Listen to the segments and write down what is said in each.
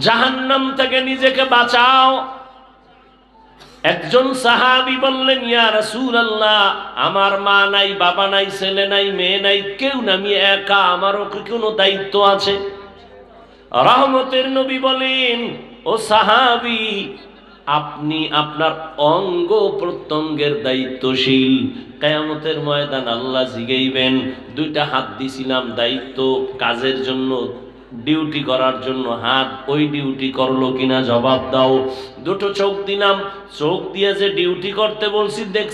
জাহান্নাম থেকে নিজেকে বাঁচাও। একজন সাহাবী বললেন, ইয়া রাসূলুল্লাহ, আমার মা নাই, বাবা নাই, ছেলে নাই, মেয়ে নাই, কেউ না, আমি একা, আমারও কি কোনো দায়িত্ব আছে? রহমতের নবী বলেন, ও সাহাবী, আপনি আপনার অঙ্গ প্রত্যঙ্গের দায়িত্বশীল। কিয়ামতের ময়দান আল্লাহ জিগাইবেন, দুইটা হাত দিছিলাম দায়িত্ব কাজের জন্য, ডিউটি করার জন্য, হাত ওই ডিউটি করলো কিনা জবাব দাও। দুটো চোখ দিলাম, চোখ দিয়ে যে ডিউটি করতে বলছি দেখ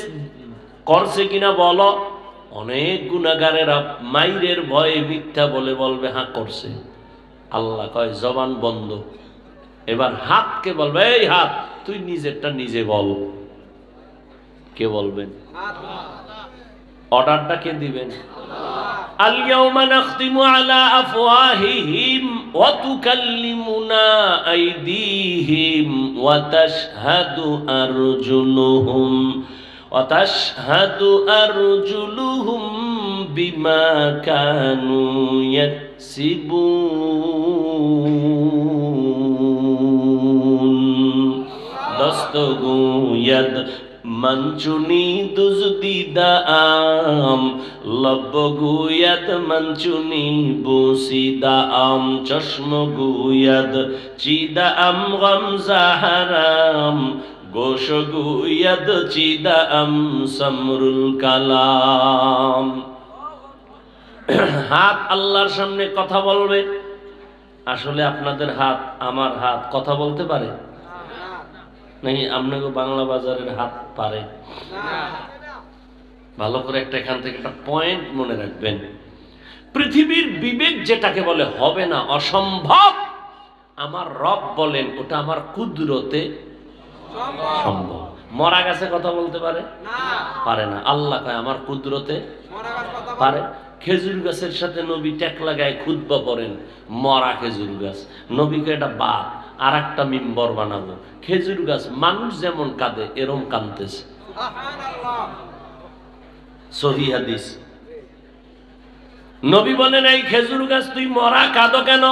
করছে কিনা বলো। অনেক গুনাহগারেরা মাইরের ভয়ে মিথ্যা বলে বলবে হ্যাঁ করছে। আল্লাহ কয় জবান বন্ধ। এবার হাতকে বলবে, এই হাত তুই নিজেরটা নিজে বল। কে বলবেন? অর্ডারটা কে দিবেন? আল ইয়াউমা নাখতিমু আলা আফওয়াহিহিম ওয়া তুকাল্লিমুনা আইদিহিম ওয়া তাশহাদু আরজুলুহুম বিমা কানু ইয়াকসিবুন। দস্তগুয়াদ মঞ্চুনি দুজদিদা আম লব্বগুয়াদ মঞ্চুনি বুসিদা আম চশমগুয়াদ চিদা আম গমজা হারাম গোশগুয়াদ চিদা আম সমরুল কালাম। হাত আল্লাহর সামনে কথা বলবে। আসলে আপনাদের হাত আমার হাত কথা বলতে পারে নাকি? আপনাকে বাংলা বাজারের হাত পারে? ভালো করে একটা এখান থেকে একটা পয়েন্ট মনে রাখবেন। পৃথিবীর বিবেক যেটাকে বলে হবে না, অসম্ভব, আমার রব বলেন ওটা আমার কুদরতে সম্ভব। মরা গাছে কথা বলতে পারে? পারে না। আল্লাহ কয় আমার কুদরতে পারে। খেজুর গাছের সাথে নবী ট্যাক লাগায় খুতবা পড়েন, মরা খেজুর গাছ। নবীকে এটা বাদ, আর একটা মিম্বর বানাবো। খেজুর গাছ মানুষ যেমন কাঁদে এরম কাঁদতেছে। সহিহ হাদিস। নবী বলেন, এই খেজুর গাছ তুই মরা কাঁদো কেন?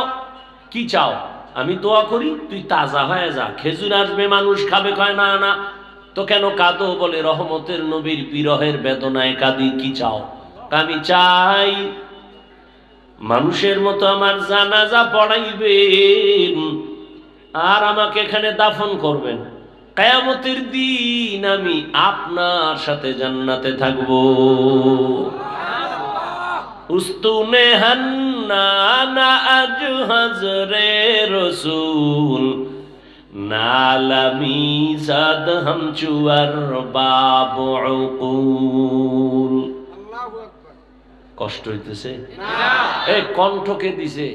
কি চাও? আমি দোয়া করি তুই তাজা হয়ে যা, খেজুর আসবে মানুষ খাবে। কয় না না, তো কেন কাঁদো? বলে রহমতের নবীর বিরহের বেদনায় কাঁদি। কি চাও? আমি চাই মানুষের মতো আমার জানাজা পড়াইবেন আর আমাকে এখানে দাফন করবেন। কিয়ামতের দিন আমি আপনার সাথে জান্নাতে থাকব। উস্তুনে হান্নানা আজ হজরে রসুল নালামি সাদ হাম চুয়ার বাবু উকুল। কষ্ট হইতেছে? এই কণ্ঠকে দিছে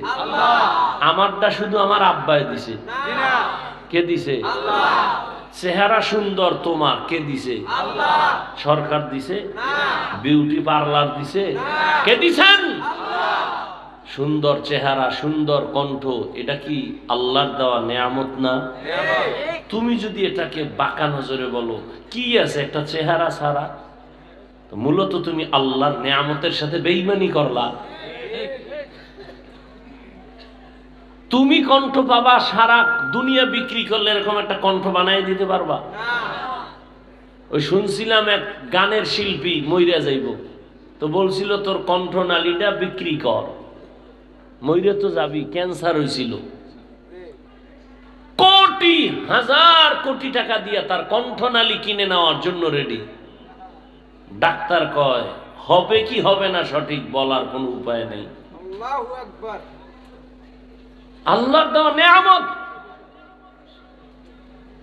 আমারটা শুধু আমার আব্বাই দিছে। কে দিছে? চেহারা সুন্দর তোমার কে দিছে? সরকার দিছে? বিউটি পার্লার দিছে? কে দিছেন? সুন্দর চেহারা, সুন্দর কণ্ঠ, এটা কি আল্লাহর দেওয়া নেয়ামত না? তুমি যদি এটাকে বাঁকা নজরে বলো, কি আছে একটা চেহারা ছাড়া, মূলত তুমি আল্লাহর নেয়ামতের সাথে বেঈমানি করলা। তুমি কণ্ঠ পাবা, সারা দুনিয়া বিক্রি করলে এরকম একটা কণ্ঠ বানাই দিতে পারবা? ওই শুনছিলাম এক গানের শিল্পী মইরা যাইব, তো বলছিল তোর কণ্ঠনালীটা বিক্রি কর। মইরে তো যাবি, ক্যান্সার হয়েছিল, কোটি হাজার কোটি টাকা দিয়ে তার কণ্ঠনালী কিনে নেওয়ার জন্য রেডি। ডাক্তার কয় হবে কি হবে না সঠিক বলার কোনো উপায় নেই। আল্লাহু আকবার। আল্লাহর দেওয়া নেয়ামত।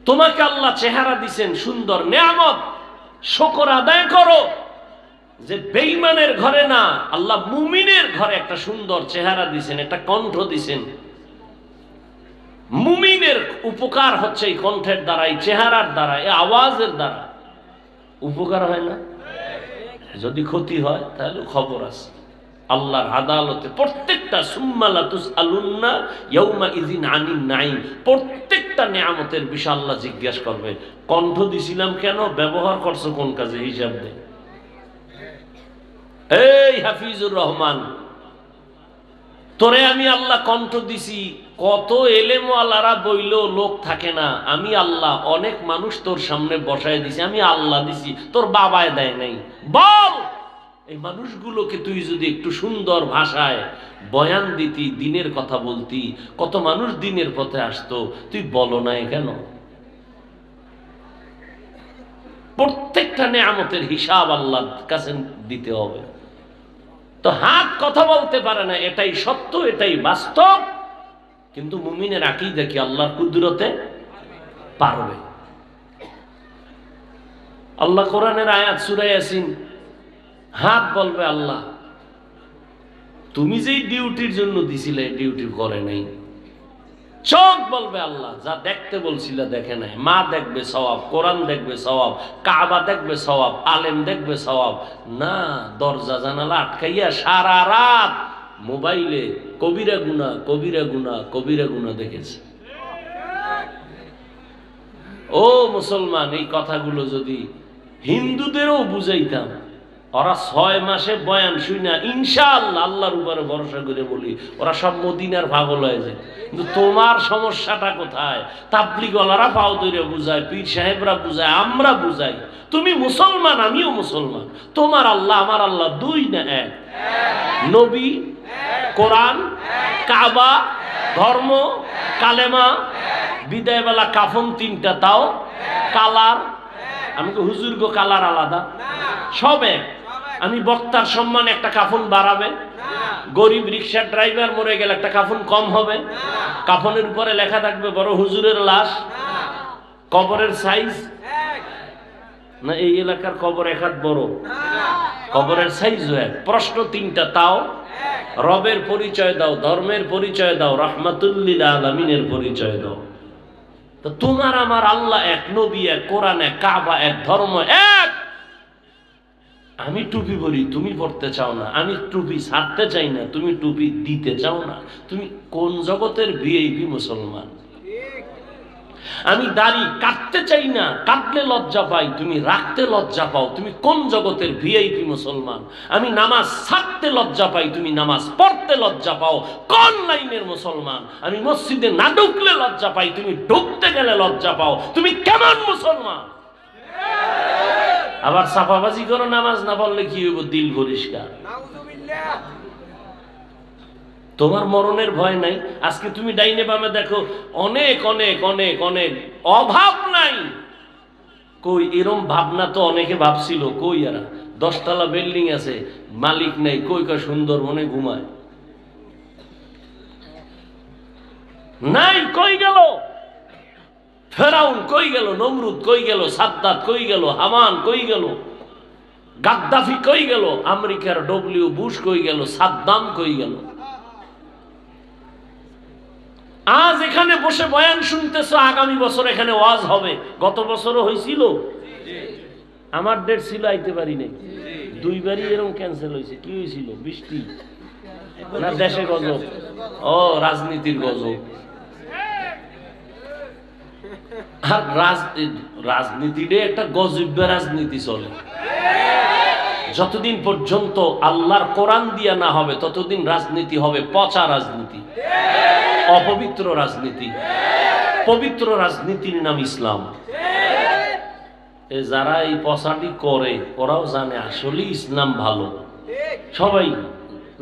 তোমাকে আল্লাহ চেহারা দিছেন সুন্দর, নেয়ামত, শুকর আদায় করো যে বেঈমানের ঘরে না, আল্লাহ মুমিনের ঘরে একটা সুন্দর চেহারা দিছেন, একটা কণ্ঠ দিছেন। মুমিনের উপকার হচ্ছে এই কণ্ঠের দ্বারা, এই চেহারার দ্বারা, এই আওয়াজের দ্বারা। উপকার হয় না? যদি ক্ষতি হয় তাহলে খবর আছে আল্লাহর আদালতে। প্রত্যেকটা সুম্মা তুসআলুন্না ইয়াউমা ইযিন আনিন নাঈম, প্রত্যেকটা নিয়ামতের বিষয় আল্লাহ জিজ্ঞাসা করবে। কণ্ঠ দিছিলাম কেন, ব্যবহার করছো কোন কাজে, হিসাব দে। এই হাফিজুর রহমান, তোরে আমি আল্লাহ কণ্ঠ দিছি কত এলেমওয়ালারা বইলেও লোক থাকে না। আমি আল্লাহ অনেক মানুষ তোর সামনে বসায় দিছি, আমি আল্লাহ দিছি, তোর বাবায় দেয় নাই। বল, এই মানুষগুলোকে তুই যদি একটু সুন্দর ভাষায় বয়ান দিতি, দিনের কথা বলতি, কত মানুষ দিনের পথে আসতো। তুই বলো না কেন? প্রত্যেকটা নেয়ামতের হিসাব আল্লাহর কাছে দিতে হবে। তো হাত কথা বলতে পারে না, এটাই সত্য, এটাই বাস্তব। কিন্তু মুমিনের আকীদা কি আল্লাহর কুদরতে পারবে। আল্লাহ কোরআনের আয়াত সূরা ইয়াসিন, হাত বলবে আল্লাহ তুমি যেই ডিউটির জন্য দিছিলে ডিউটি করে নাই। চোখ বলবে আল্লাহ যা দেখতে বলছিলে দেখে নাই। মা দেখবে সওয়াব, কোরআন দেখবে সওয়াব, কাবা দেখবে সওয়াব, আলেম দেখবে সওয়াব। না, দরজা জানালা আটকাইয়া সারা রাত মোবাইলে কবিরা গুনাহ, কবিরা গুনাহ, কবিরা গুনাহ দেখেছে। ও মুসলমান, এই কথাগুলো যদি হিন্দুদেরও বুঝাইতাম, ওরা 6 মাসে বয়ান শুনা ইনশাআল্লাহ আল্লাহর উপরে ভরসা করে বলি, ওরা সব মদিনার পাগল হয়ে যায়। কিন্তু তোমার সমস্যাটা কোথায়? তাবলীগওয়ালারা পাও ধরে বুঝায়, পীর সাহেবরা বুঝায়, আমরা বুঝাই। তুমি মুসলমান, আমিও মুসলমান। তোমার আল্লাহ আমার আল্লাহ দুই না এক? নবী, কোরআন, কাবা, ধর্ম, কালেমা, বিদায়বেলা কাফন 3টা, তাও কালার। আমি তো হুজুর গো কালার আলাদা, সব এক। আমি বক্তার সম্মান একটা কাফন বাড়াবে, গরিব রিক্সার ড্রাইভার মরে গেলে একটা কাফন কম হবে। কাফনের উপরে লেখা থাকবে বড় হুজুরের লাশ। কবরের সাইজ না, এই এলাকার কবর এক হাত বড়, কবরের সাইজও এক। প্রশ্ন 3টা, তাও রবের পরিচয় দাও, ধর্মের পরিচয় দাও, রাহমাতুল লিল আলামিনের পরিচয় দাও। তো তোমার আমার আল্লাহ এক, নবী এক, কোরআন এক, কাবা এক, ধর্ম এক। আমি টুপি পরি, তুমি পড়তে চাও না। আমি টুপি ছাড়তে চাই না, তুমি টুপি দিতে চাও না। তুমি কোন জগতের ভিআইপি মুসলমান? আমি দাড়ি কাটতে চাই না, কাটলে লজ্জা পাই, তুমি রাখতে লজ্জা পাও। তুমি কোন জগতের ভিআইপি মুসলমান? আমি নামাজ ছাড়তে লজ্জা পাই, তুমি নামাজ পড়তে লজ্জা পাও। কোন লাইনের মুসলমান? আমি মসজিদে না ঢুকলে লজ্জা পাই, তুমি ঢুকতে গেলে লজ্জা পাও। তুমি কেমন মুসলমান? আবার সাফাবাজি করো, নামাজ না পড়লে কি হইব? দিল পরিষ্কার। তোমার মরণের ভয় নাই। আজকে তুমি ডাইনে বামে দেখো, অনেক অনেক অনেক অনেক অভাব নাই। কই এরম ভাবনা তো অনেকে ভাবছিল, কই এরা 10 তলা বিল্ডিং আছে, মালিক নাই, কই কই সুন্দরবনে ঘুমায় নাই। কই গেল ফেরাউন? কই গেল নমরুদ? কই গেল সাদ্দাত? কই গেল হামান? কই গেল গাদ্দাফি? কই গেল আমেরিকার ডব্লিউ বুশ? কই গেল সাদ্দাম? কই গেল? আজ এখানে বসে বয়ান শুনতেছো, আগামী বছর এখানে ওয়াজ হবে। গত বছরও হয়েছিল, আমার ডেট ছিল, আইতে পারি নাই। 2 বারই এরকম ক্যান্সেল হয়েছে। কি হয়েছিল? বৃষ্টি না দেশে গজব? ও রাজনীতির গজব। আর রাজনীতিটা একটা গজব রাজনীতি চলে। যতদিন পর্যন্ত আল্লাহর কোরআন দিয়া না হবে ততদিন রাজনীতি হবে পচা রাজনীতি, অপবিত্র রাজনীতি। পবিত্র রাজনীতির নাম ইসলাম। যারা এই পচাটি করে ওরাও জানে আসলে ইসলাম ভালো। সবাই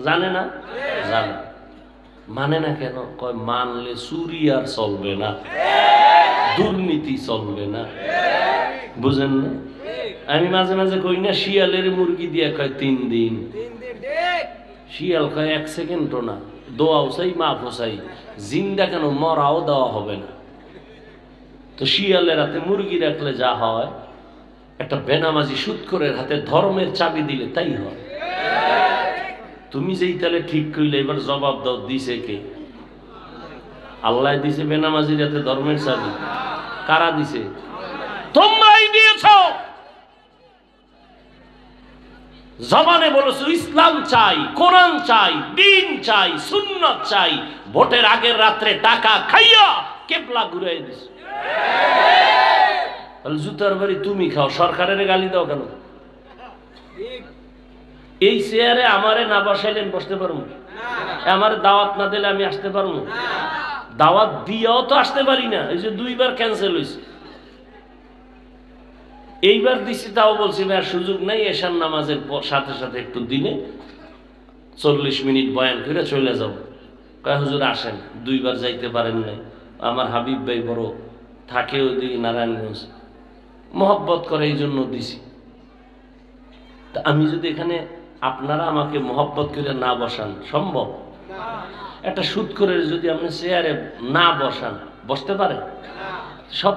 জানে না? জানে। মানে না কেন? কয় মানলে চুরি আর চলবে না, দুর্নীতি চলবে না। বুঝেন না? আমি মাঝে মাঝে কই না, শিয়ালের মুরগি দিয়ে কয় 3 দিন। শিয়াল কয় 1 সেকেন্ডও না। দোয়াও চাই, মাফও চাই, জিন্দা কেন মরাও দেওয়া হবে না। তো শিয়ালের হাতে মুরগি রাখলে যা হয়, একটা বেনামাজি সুদখোরের হাতে ধর্মের চাবি দিলে তাই হয়। তুমি যেই তাহলে ঠিক কইলে, এবার জবাব দাও, দিছে কে? আল্লাহ দিছে বেনামাজির হাতে ধর্মের চাবি? কারা দিছে? তোমরাই দিয়েছো। জবানে বলেছো ইসলাম চাই, কোরআন চাই, দিন চাই, সুন্নাত চাই। ভোটের আগের রাত্রে টাকা খাইয়া কেবলা ঘুরাই দিছো। তাহলে জুতার বাড়ি তুমি খাও, সরকারের গালি দাও কেন? এই চেয়ারে আমারে না বসাইলেন বসতে পারবো? আমার দাওয়াত না দিলে আমি আসতে পারবো? দাওয়াত দিয়েও তো আসতে পারি না, এই যে 2বার ক্যান্সেল হয়েছে। এইবার দিছি, তাও বলছি ভাই সুযোগ নাই, এশার নামাজের সাথে সাথে একটু দিনে 40 মিনিট বয়ান করে চলে যাব। কয় হুজুর আসেন, 2বার যাইতে পারেন নাই। আমার হাবিব ভাই বড় থাকে ওইদিকে নারায়ণগঞ্জ, মহব্বত করে এই জন্য দিছি। তা আমি যদি এখানে আপনারা আমাকে মহব্বত করে না বসান, সম্ভব? একটা সুদ করে যদি আপনি চেয়ারে না বসান, বসতে পারেন? সব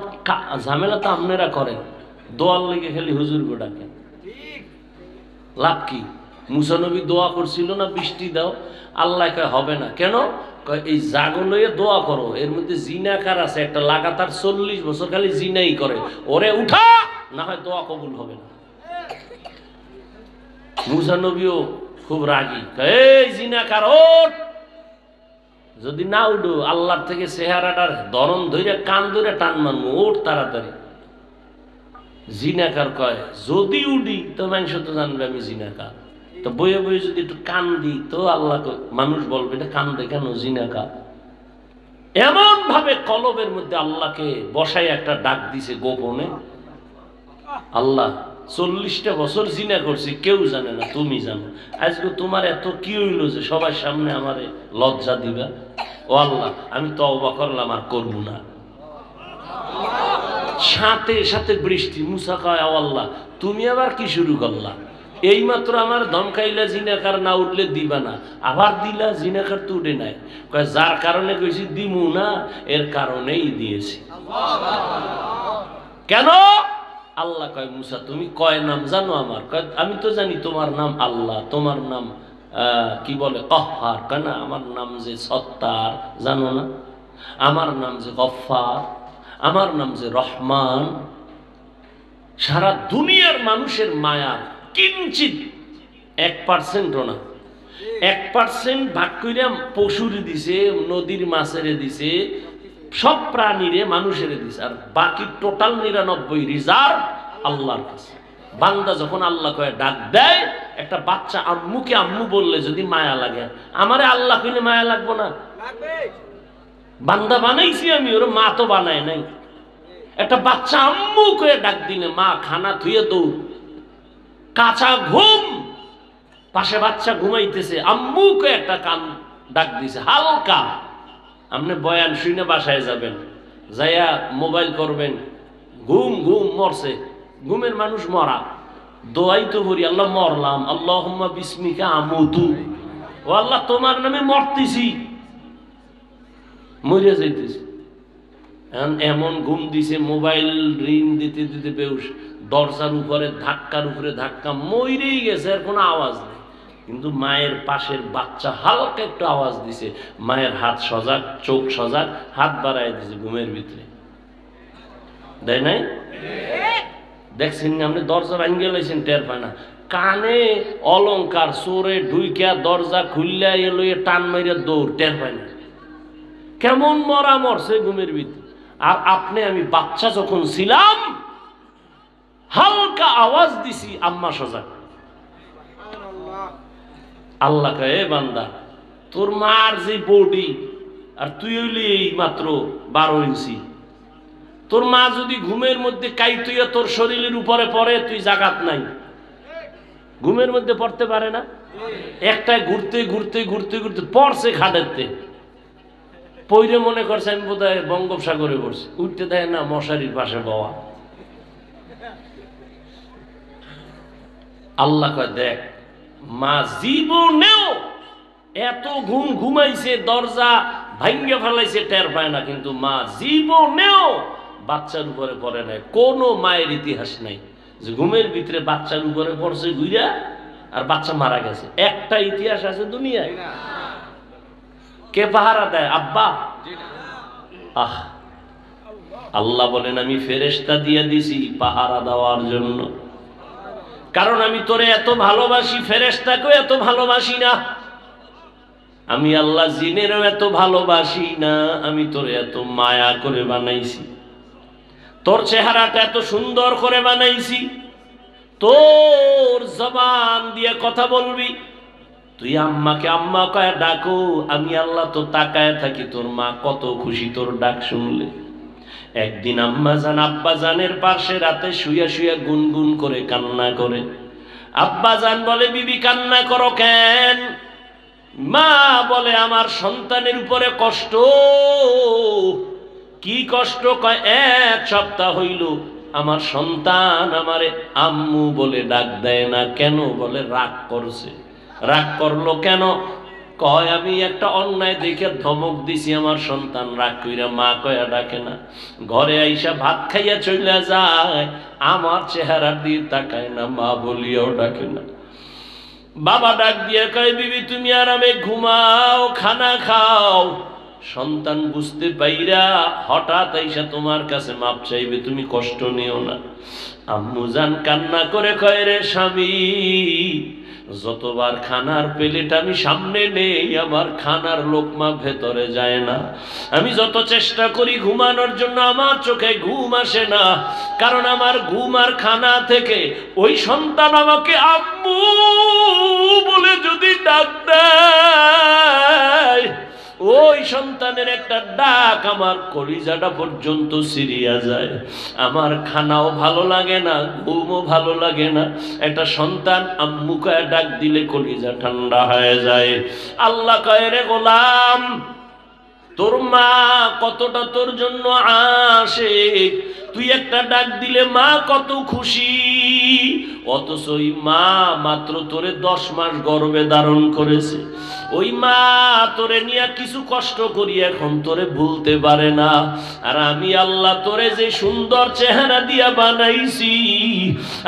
ঝামেলা তো আপনারা করেন, দোয়ার লেগে খালি হুজুর গো ডাকেন, লাভ কি? মুসা নবী দোয়া করছিল না, বৃষ্টি দাও, আল্লাহ কয় হবে না। কেন? এই জাগো লইয়ে দোয়া করো, এর মধ্যে জিনাকার আছে একটা, লাগাতার 40 বছর খালি জিনাই করে, ওরে উঠা, না হয় দোয়া কবুল হবে না। মুসা নবীও খুব রাগী, এই জিনাকার ওঠ, যদি না উঠো আল্লাহর থেকে চেহারাটার ধরন ধরে কান ধরে টান মানবো, ওঠ তাড়াতাড়ি। জিনাকার কয় যদি উঠি তো মানুষ তো জানবে আমি জিনাকার, তো বইয়ে বইয়ে যদি একটু কান দিই তো আল্লাহ মানুষ বলবে এটা কান দে কেন, জিনাকার। এমন ভাবে কলবের মধ্যে আল্লাহকে বসাই একটা ডাক দিছে গোপনে। আল্লাহ 40টা বছর জিনা করছি, কেউ জানে না, তুমি জানো। আজকে তোমার এত কি হইলো যে সবার সামনে আমারে লজ্জা দিবা? ও আল্লাহ, আমি তওবা করলাম, আর করব না। সাথে সাথে বৃষ্টি। মুসা কয় ও আল্লাহ, তুমি আবার কি শুরু করলা? এইমাত্র আমার ধমকাইলা জিনাকার না উঠলে দিবা না, আবার দিলা, জিনাকার তো উঠে নাই। কয় যার কারণে কইছি দিমু না, এর কারণেই দিয়েছি। কেন? আল্লাহ কয় মুসা তুমি কয় নাম জানো আমার? কয় আমি তো জানি তোমার নাম আল্লাহ, তোমার নাম কি বলে কহ্হার। কেন? আমার নাম যে সত্তার জানো না? আমার নাম যে গফফার, আমার নাম যে রহমান। সারা দুনিয়ার মানুষের মায়া কিঞ্চিত 1%ও না, 1% ভাগ কইরা পশুরে দিছে, নদীর মাছেরে দিছে, সব প্রাণীরে মানুষের দিছে, আর বাকি টোটাল 99 রিজার্ভ আল্লাহর কাছে। বান্দা যখন আল্লাহ কয়ে ডাক দেয়, একটা বাচ্চা আম্মুকে আম্মু বললে যদি মায়া লাগে, আমারে আল্লাহ কইলে মায়া লাগবো না? বান্দা বানাইছি আমি, ওর মা তো বানায় নাই। একটা বাচ্চা আম্মু কয়ে ডাক দিলে মা খানা ধুয়ে দৌড়, কাঁচা ঘুম, পাশে বাচ্চা ঘুমাইতেছে, আম্মু কয়ে একটা কান ডাক দিছে হালকা। আপনি বয়ান শুনে বাসায় যাবেন, যাইয়া মোবাইল করবেন, ঘুম ঘুম মরছে, ঘুমের মানুষ মরা, দোয়াই তো করি আল্লাহ মরলাম, আল্লাহুম্মা বিসমিকা আমুতু, ও আল্লাহ তোমার নামে মরতেছি, মরে যাইতেছি। এমন ঘুম দিছে, মোবাইল রিং দিতে দিতে বেউস, দরজার উপরে ধাক্কার উপরে ধাক্কা, মরেই গেছে, আর কোনো আওয়াজ নেই। কিন্তু মায়ের পাশের বাচ্চা হালকা একটু আওয়াজ দিছে, মায়ের হাত সজাগ, চোখ সজাগ, হাত বাড়ায় দিছে ঘুমের ভিতরে, দেয় নাই? দেখছেন আপনি দরজা ভাঙ্গে লাইছেন, টের পায় না। কানে অলংকার চোরে ঢুইকা দরজা খুললা এলো, টান মাইরা দৌড়, টের পায় না। কেমন মরা মরছে ঘুমের ভিতরে। আর আপনি আমি বাচ্চা যখন ছিলাম, হালকা আওয়াজ দিছি, আম্মা সজাগ। আল্লাহ কয় এ বান্দা, তোর মার যে বডি, আর তুই হইলি এই মাত্র 12 ইঞ্চি, তোর মা যদি ঘুমের মধ্যে কাইতুইয়া তোর শরীরের উপরে পড়ে, তুই জাগাত নাই, ঘুমের মধ্যে পড়তে পারে না। একটাই ঘুরতে ঘুরতে ঘুরতে ঘুরতে পড়ছে খাটেরতে, পইরে মনে করছে আমি বোধহয় বঙ্গোপসাগরে পড়ছি, উঠতে দেয় না, মশারির পাশে বওয়া। আল্লাহ কয় দেখ, মা জীবনেও এত ঘুম ঘুমাইছে, দরজা ভাঙ্গে ফেলাইছে, টের পায় না, কিন্তু মা জীবনেও বাচ্চার উপরে পড়ে নাই। কোনো মায়ের ইতিহাস নাই যে ঘুমের ভিতরে বাচ্চার উপরে পড়ছে ঘুরা আর বাচ্চা মারা গেছে। একটা ইতিহাস আছে দুনিয়ায়। কে পাহারা দেয়? আব্বা। আহ, আল্লাহ বলেন আমি ফেরেশতা দিয়ে দিছি পাহারা দেওয়ার জন্য, কারণ আমি তোরে এত ভালোবাসি, ফেরেশতাকেও এত ভালোবাসি না। আমি আল্লাহ জিনেরও এত ভালোবাসি না, আমি তোরে এত মায়া করে বানাইছি, তোর চেহারাটা এত সুন্দর করে বানাইছি, তোর জবান দিয়ে কথা বলবি, তুই আম্মাকে আম্মা কয়ে ডাকো, আমি আল্লাহ তো তাকায় থাকি তোর মা কত খুশি তোর ডাক শুনলে। একদিন আম্মা জান আব্বা জানের পাশে রাতে শুয়ে শুয়ে গুনগুন করে কান্না করে। আব্বা জান বলে, বিবি কান্না করো কেন? মা বলে, আমার সন্তানের উপরে কষ্ট। কি কষ্ট? কয়, 1 সপ্তাহ হইল আমার সন্তান আমারে আম্মু বলে ডাক দেয় না। কেন? বলে রাগ করছে। রাগ করলো কেন? কয়, আমি একটা অন্যায় দেখে ধমক দিছি, আমার সন্তান রাগ কইরা মা কয়া ডাকে না। ঘরে আইসা ভাত খাইয়া চলে যায়, আমার চেহারা দিয়ে তাকায় না, মা বলিয়াও ডাকে না। বাবা ডাক দিয়ে কয়, বিবি তুমি আরামে ঘুমাও, খানা খাও। সন্তান বুঝতে পাইরা হঠাৎ আইসা তোমার কাছে মাপ চাইবে, তুমি কষ্ট নিও না। আম্মু জান কান্না করে কয়, রে স্বামী, যতবার খানার প্লেট আমি সামনে নেই, আমার খানার লোকমা ভেতরে যায় না। আমি যত চেষ্টা করি ঘুমানোর জন্য, আমার চোখে ঘুম আসে না। কারণ আমার ঘুম আর খানা থেকে ওই সন্তান আমাকে আম্মু বলে যদি ডাক দেয়, ওই সন্তানের একটা ডাক আমার কলিজাটা পর্যন্ত সিরিয়া যায়। আমার খানাও ভালো লাগে না, ঘুমও ভালো লাগে না। একটা সন্তান আম্মু কয়ে ডাক দিলে কলিজা ঠান্ডা হয়ে যায়। আল্লাহ কয়, রে গোলাম, তোর মা কতটা তোর জন্য আশিক, তুই একটা ডাক দিলে মা কত খুশি। অথচ ওই মা মাত্র তোরে 10 মাস গর্ভে ধারণ করেছে। ওই মা তোরে নিয়ে কিছু কষ্ট করি এখন তোরে ভুলতে পারে না। আর আমি আল্লাহ তোরে যে সুন্দর চেহারা দিয়া বানাইছি,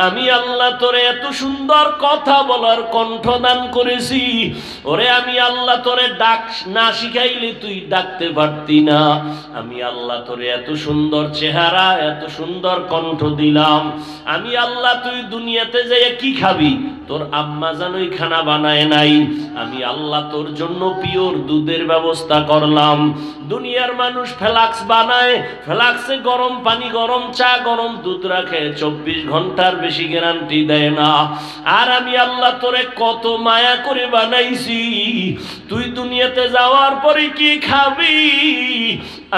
আমি আল্লাহ তোরে এত সুন্দর কথা বলার কণ্ঠ দান করেছি, ওরে আমি আল্লাহ তোরে ডাক না শিখাইলে তুই ডাকতে পারতি না। আমি আল্লাহ তোরে এত সুন্দর চেহারা, এত সুন্দর কণ্ঠ দিলাম। আমি আল্লাহ, তুই দুনিয়াতে যাইয়া কি খাবি? তোর আম্মা জানোই খানা বানায় নাই। আমি আল্লাহ তোর জন্য পিওর দুধের ব্যবস্থা করলাম। দুনিয়ার মানুষ ফ্লাক্স বানায়, ফ্লাক্সে গরম পানি, গরম চা, গরম দুধ রাখে, 24 ঘন্টার বেশি গ্যারান্টি দেয় না। আর আমি আল্লাহ তোরে কত মায়া করে বানাইছি, তুই দুনিয়াতে যাওয়ার পরে কি খাবি?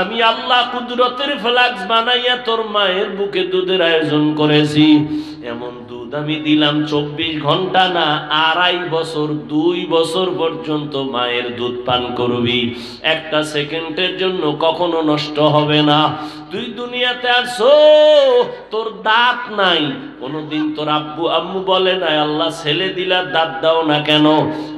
আমি আল্লাহ কুদরতের ফ্লাক্স বানাইয়া তোর মায়ের বুকে দুধের আয়োজন করেছি। এমন দুধ আমি দিলাম 24 ঘন্টা না, 2.5 বছর, 2 বছর পর্যন্ত মায়ের দুধ পান করবি। একটা সেকেন্ডের জন্য কখনো নষ্ট হবে না। তুই দুনিয়াতে আসো, তোর দাঁত নাই, কোনদিন তোর আব্বু আম্মু বলে না আল্লাহ ছেলে দিলা দাঁত দাও না কেন?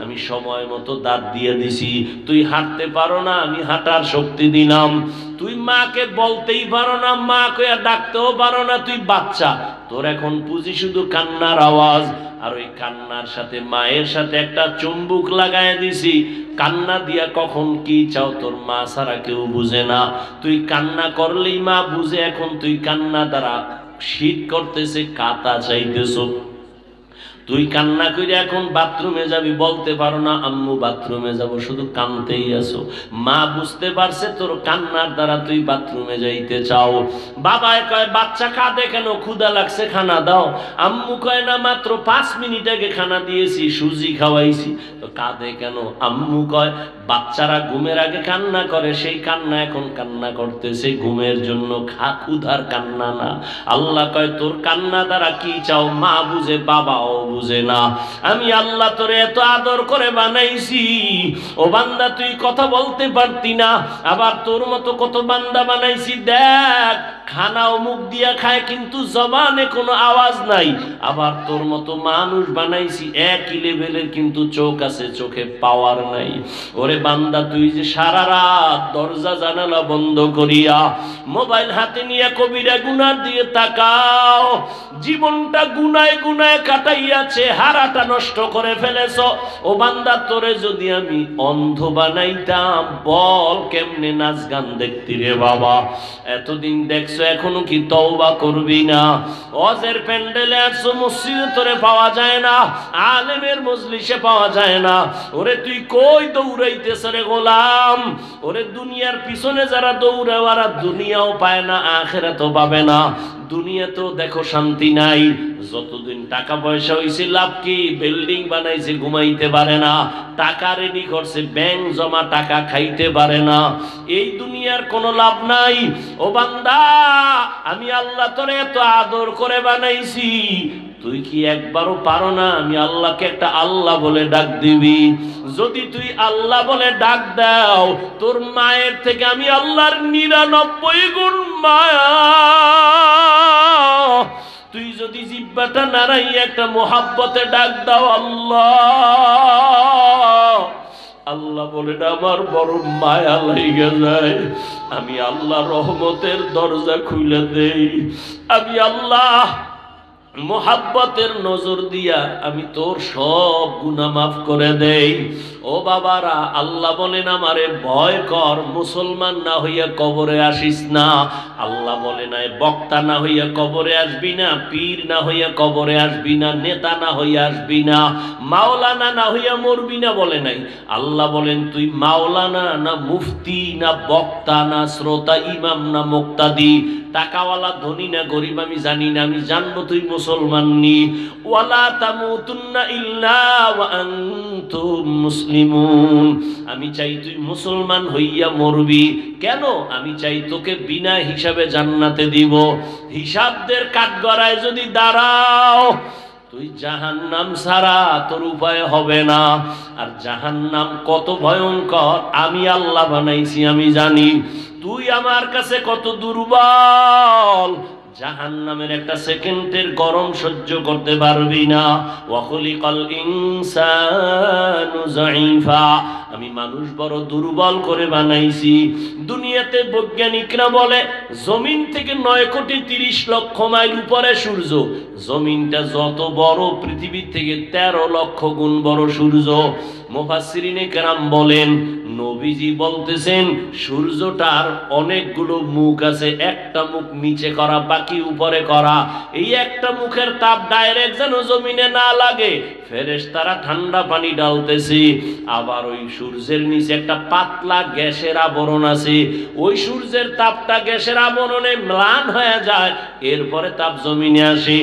আমি সময় মতো দাঁত দিয়ে দিছি। তুই হাঁটতে পারো না, আমি হাঁটার শক্তি দিলাম। তুই মাকে বলতেই পারো না, মা কইয়া ডাকতেও পারো না, তুই বাচ্চা। তোর এখন পুঁজি শুধু কান্নার আওয়াজ। আর ওই কান্নার সাথে মায়ের সাথে একটা চুম্বুক লাগায় দিছি। কান্না দিয়া কখন কি চাও তোর মা ছাড়া কেউ বুঝে না। তুই কান্না করলেই মা বুঝে। এখন তুই কান্না দ্বারা শীত করতেছে, কাতা চাইতেছ। তুই কান্না করে এখন বাথরুমে যাবি, বলতে পারো না আম্মু বাথরুমে যাব, শুধু কাঁদতেই আসো। মা বুঝতে পারছে তোর কান্নার দ্বারা তুই বাথরুমে যাইতে চাও। বাবায় কয়, বাচ্চা কাঁদে কেন? ক্ষুধা লাগছে, খানা দাও। আম্মু কয়, না মাত্র 5 মিনিট আগে খানা দিয়েছি, সুজি খাওয়াইছি। তো কাঁদে কেন? আম্মু কয়, বাচ্চারা ঘুমের আগে কান্না করে, সেই কান্না এখন কান্না করতেছে ঘুমের জন্য, ক্ষুধার কান্না না। আল্লাহ কয়, তোর কান্না দ্বারা কি চাও? মা বুঝে, বাবাও বুঝে না। আমি আল্লাহ তোরে এত আদর করে বানাইছি, ও বান্দা তুই কথা বলতে পারতি না। আবার তোর মতো কত বান্দা বানাইছি, দেখ খানাও মুখ দিয়া খায় কিন্তু জবানে কোনো আওয়াজ নাই। আবার তোর মতো মানুষ বানাইছি একই লেভেলের, কিন্তু চোখ আছে, চোখে পাওয়ার নাই। ওরে বান্দা, তুই যে সারা রাত দরজা জানালা বন্ধ করিয়া মোবাইল হাতে নিয়ে কবিরা গুনার দিয়ে তাকাও, জীবনটা গুনায় গুনায় কাটাইয়া চেহারাটা নষ্ট করে ফেলেছ। ও বান্দা, তোরে যদি আমি অন্ধ বানাইতাম, বল কেমনে নাচ গান দেখতি রে বাবা? এতদিন দেখছো, এখনো কি তওবা করবি না? ওয়াজের প্যান্ডেলে আসছো, মসজিদে তোরে পাওয়া যায় না, আলেমের মজলিসে পাওয়া যায় না। ওরে তুই কই দৌড়াইতেছ রে গোলাম? ওরে দুনিয়ার পিছনে যারা দৌড়ায়, ওরা দুনিয়াও পায় না, আখিরাতও পাবে না। দুনিয়াতেও দেখো শান্তি নাই। যতদিন টাকা পয়সা হইছে লাভ কি? বিল্ডিং বানাইছে, ঘুমাইতে পারে না। টাকা রেডি করছে, ব্যাংক জমা টাকা খাইতে পারে না। এই দুনিয়ার কোনো লাভ নাই। ও বান্দা, আমি আল্লাহ তোরে এত আদর করে বানাইছি, তুই কি একবারও পারো না আমি আল্লাহকে একটা আল্লাহ বলে ডাক দিবি? যদি তুই আল্লাহ বলে ডাক দাও, তোর মায়ের থেকে আমি আল্লাহর 99 গুণ মায়া। তুই যদি জিহ্বাটা নাড়াই একটা মোহাব্বতে ডাক দাও আল্লাহ, আল্লাহ বলে আমার বড় মায়া লেগে যায়। আমি আল্লাহ রহমতের দরজা খুলে দেই। আমি আল্লাহ মোহাব্বতের নজর দিয়া আমি তোর সব গুনাহ মাফ করে দেই। ও বাবারা, আল্লাহ বলেন আমারে ভয় কর, মুসলমান না হইয়া কবরে আসিস না। আল্লাহ বলে নাই বক্তা না হইয়া কবরে আসবি না, পীর না হইয়া কবরে আসবি না, নেতা না হইয়া আসবি না, মাওলানা না হইয়া মরবি না বলে নাই। আল্লাহ বলেন তুই মাওলানা না মুফতি না বক্তা না শ্রোতা ইমাম না মুক্তাদি, টাকাওয়ালা ধনী না গরিব আমি জানি না, আমি জানবো তুই মুসলমান নি। ওয়ালা তামুতুন্না ইল্লা ওয়া আনতুম মুসলিমুন। আমি চাই তুই মুসলমান হইয়া মরবি। কেন? আমি চাই তোকে বিনা হিসাবে জান্নাতে দিব। হিসাবদের কাঠগড়ায় যদি দাঁড়াও, তুই জাহান্নাম ছাড়া তোর উপায় হবে না। আর জাহান্নাম কত ভয়ঙ্কর আমি আল্লাহ বানাইছি, আমি জানি। তুই আমার কাছে কত দুর্বল, জাহান্নামের একটা সেকেন্ডের গরম সহ্য করতে পারবি না। ওয়া খুলিকাল ইনসানু যায়ীফা। আমি মানুষ বড় দুর্বল করে বানাইছি। দুনিয়াতে বৈজ্ঞানিকরা বলে জমিন থেকে 9,30,00,000 মাইল উপরে সূর্য। জমিনটা যত বড়, পৃথিবীর থেকে 13 লক্ষ গুণ বড় সূর্য। মুফাসসিরিনে কেরাম বলেন, নবীজি বলতেছেন সূর্যটার অনেকগুলো মুখ আছে, একটা মুখ নিচে করা, বাকি উপরে করা। এই একটা মুখের তাপ ডাইরেক্ট যেন জমিনে না লাগে, ফেরেশতারা ঠান্ডা পানি ডালতেছে। আবার ওই সূর্যের নিচে একটা পাতলা গ্যাসের আবরণ আছে, ওই সূর্যের তাপটা গ্যাসের আবরণে ম্লান হয়ে যায়, এরপরে তাপ জমিনে আসে।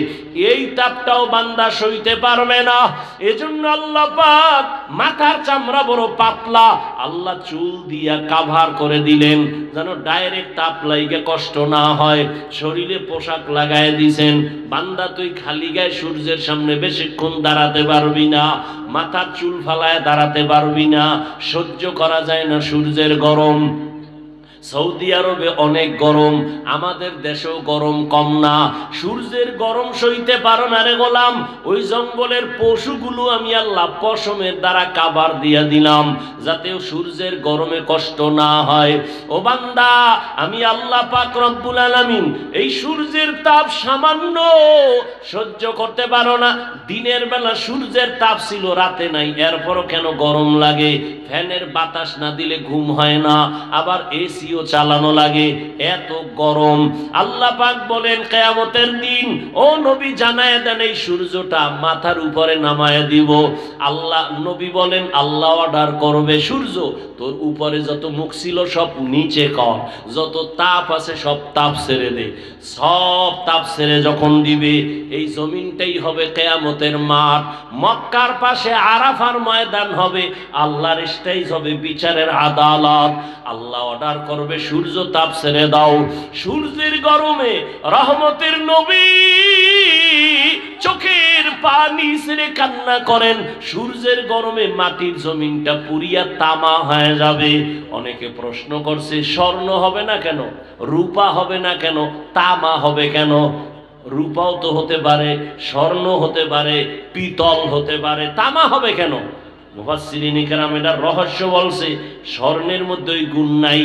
এই তাপটাও বান্দা সইতে পারবে না। এজন্য আল্লাহ পাক মাথার চামড়া বড় পাতলা, আল্লাহ চুল দিয়া কাভার করে দিলেন যেন ডাইরেক্ট তাপ লাইগে কষ্ট না হয়। শরীরে পোশাক লাগায় দিছেন। বান্দা তুই খালি গায়ে সূর্যের সামনে বেশিক্ষণ দাঁড়াতে পারবি না, মাথার চুল ফালায় দাঁড়াতে পারবি না, সহ্য করা যায় না সূর্যের গরম। সৌদি আরবে অনেক গরম, আমাদের দেশেও গরম কম না। সূর্যের গরম সইতে পারো না রে গোলাম, ওই জঙ্গলের পশুগুলো আমি আল্লাহ পশমের দ্বারা কাভার দিয়া দিলাম যাতে সূর্যের গরমে কষ্ট না হয়। ও বান্দা, আমি আল্লাহ পাক রব্বুল আলামিন এই সূর্যের তাপ সামান্য সহ্য করতে পারো না। দিনের বেলা সূর্যের তাপ ছিল, রাতে নাই, এরপরও কেন গরম লাগে? ফ্যানের বাতাস না দিলে ঘুম হয় না, আবার এসিও চালানো লাগে, এত গরম। আল্লাহ পাক বলেন কিয়ামতের দিন ও নবী জানায় দেন এই সূর্যটা মাথার উপরে নামায় দিব। আল্লাহ নবী বলেন আল্লাহ অর্ডার করবে, সূর্য তোর উপরে যত মুখ ছিল সব নিচে কর, যত তাপ আছে সব তাপ ছেড়ে দে। সব তাপ ছেড়ে যখন দিবে, এই জমিনটাই হবে কিয়ামতের মাঠ। মক্কার পাশে আরাফার ময়দান হবে, আল্লাহর স্টেজ হবে, বিচারের আদালত। আল্লাহ অর্ডার করবে সূর্য তাপ ছেড়ে দাও। সূর্যের গরমে রহমতের নবী চোখের পানি ছেড়ে কান্না করেন। সূর্যের গরমে মাটির জমিনটা পুরিয়া তামা হয়ে যাবে। অনেকে প্রশ্ন করছে স্বর্ণ হবে না কেন, রূপা হবে না কেন, তামা হবে কেন? রূপাও তো হতে পারে, স্বর্ণ হতে পারে, পিতল হতে পারে, তামা হবে কেন? মুফাসসিরিনে কেরাম এটার রহস্য বলছে, স্বর্ণের মধ্যে ওই গুণ নাই,